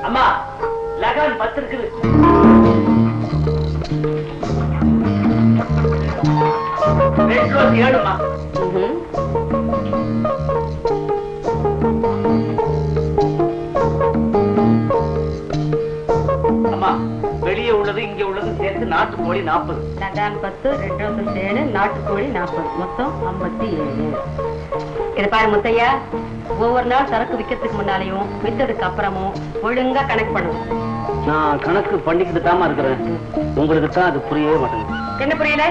அம்மா லகான் 10 இருக்குது. ரெட் ரோஸ் 7மா. அம்மா வெளியே உள்ளது இங்க உள்ளது சேர்த்து நாட்டுக்கோழி 40. லகான் 10, ரெட் ரோஸ் 7, நாட்டுக்கோழி 40, மொத்தம் 57. இது பாரு முத்தையா, ஒவ்வொரு நாள் சரக்கு விக்கிறதுக்கு முன்னாலையும் வித்ததுக்கு அப்புறமும் ஒழுங்கா கணக்கு பண்ணணும். நான் கணக்கு பண்ணிக்கிட்டு தாமா இருக்கிறேன். உங்களுக்கு தான் அது புரியவே மாட்டேங்குது. என்ன புரியல?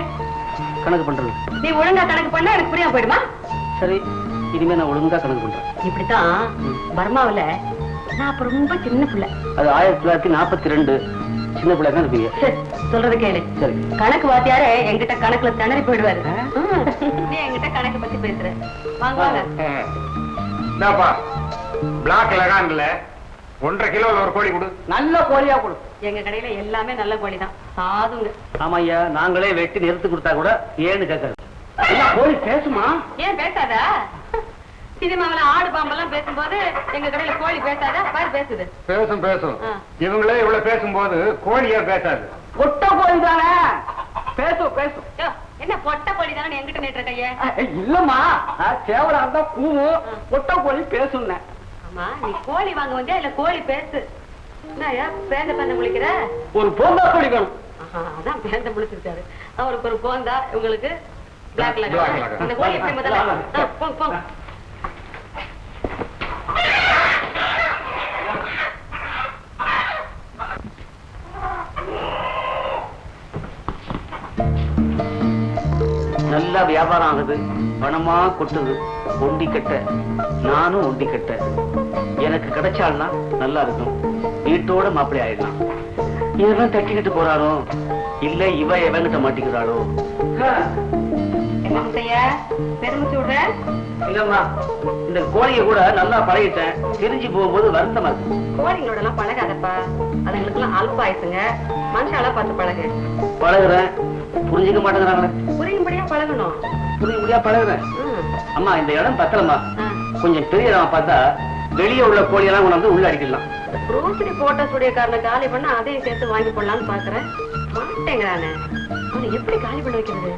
கணக்கு பண்றது நீ ஒழுங்கா கணக்கு பண்ணா எனக்கு புரியாம போயிடுமா? சரி, இனிமே நான் ஒழுங்கா கணக்கு பண்றேன். இப்படித்தான் பர்மாவில நான் அப்ப ரொம்ப சின்ன பிள்ளை. அது 1942. சின்ன பிள்ளை தான் இருப்பீங்க. சொல்றது கேளு. சரி, கணக்கு வாத்தியாரே என்கிட்ட கணக்குல திணறி போயிடுவாரு. நீ என்கிட்ட கணக்கு பத்தி பேசுற. வாங்க வாங்க. என்னப்பா பிளாக் லகான்ல 1.5 கிலோல ஒரு கோழி கொடு. நல்ல கோழியா கொடு. எங்க கடையில எல்லாமே நல்ல கோழி தான். சாதுங்க. ஆமா ஐயா, நாங்களே வெட்டி நிறுத்து கொடுத்தா கூட ஏன்னு கேட்கறது. கோழி பேசுமா? ஏன் பேசாதா? சினிமாவில ஆடு பாம்பெல்லாம் பேசும்போது எங்க கடையில கோழி பேசாதா? பாரு பேசுது. பேசும் பேசும். இவங்களே இவ்வளவு பேசும்போது கோழியா பேசாது. பொட்ட கோழி தானே பேசும் பேசும். என்ன பொட்ட கோழி தானே எங்கிட்ட நேற்ற கைய? இல்லம்மா, சேவலா இருந்தா கூவும், பொட்ட கோழி பேசும். ஆமா, நீ கோழி வாங்க வந்தியா இல்ல கோழி பேசு? என்னயா பேந்த பேந்த முழிக்கிற? ஒரு போந்தா கோழி வேணும். அதான் பேந்த முழிச்சிருக்காரு. அவருக்கு ஒரு போந்தா, உங்களுக்கு பிளாக் லகான். அந்த கோழி எப்படி முதல்ல போங்க போங்க. நல்லா வியாபாரம் ஆகுது, பணமா கொட்டுது. ஒண்டி கட்ட, நானும் ஒண்டி கட்ட. எனக்கு கிடைச்சால்னா நல்லா இருக்கும். வீட்டோட மாப்பிள்ளை ஆயிடலாம். இதெல்லாம் தட்டிக்கிட்டு போறாரோ இல்ல இவ எவங்கிட்ட மாட்டிக்கிறாளோ? பெருமிச்சு விடுற? இல்லம்மா, இந்த கோழிய கூட நல்லா பழகிட்டேன். பிரிஞ்சு போகும்போது வருத்தமா இருக்கு. கோழிங்களோட எல்லாம் பழகாதப்பா, அதுங்களுக்கு எல்லாம் அல்பாயுசுங்க. மனுஷாலா பார்த்து பழகு. பழகுறேன், புரிஞ்சுக்க மாட்டேங்கிறாங்களே. புரியும்படியா பழகணும். புரியும்படியா பழகுறேன். அம்மா, இந்த இடம் பத்தலமா, கொஞ்சம் பெரிய இடமா பார்த்தா வெளியே உள்ள கோழியெல்லாம் கொண்டு வந்து உள்ள அடிக்கலாம். ரோசரி போட்ட சுடியக்காரனை காலி பண்ண அதையும் சேர்த்து வாங்கி போடலான்னு பாக்குறேன். மாட்டேங்கிறானே, எப்படி காலி பண்ண வைக்கிறது?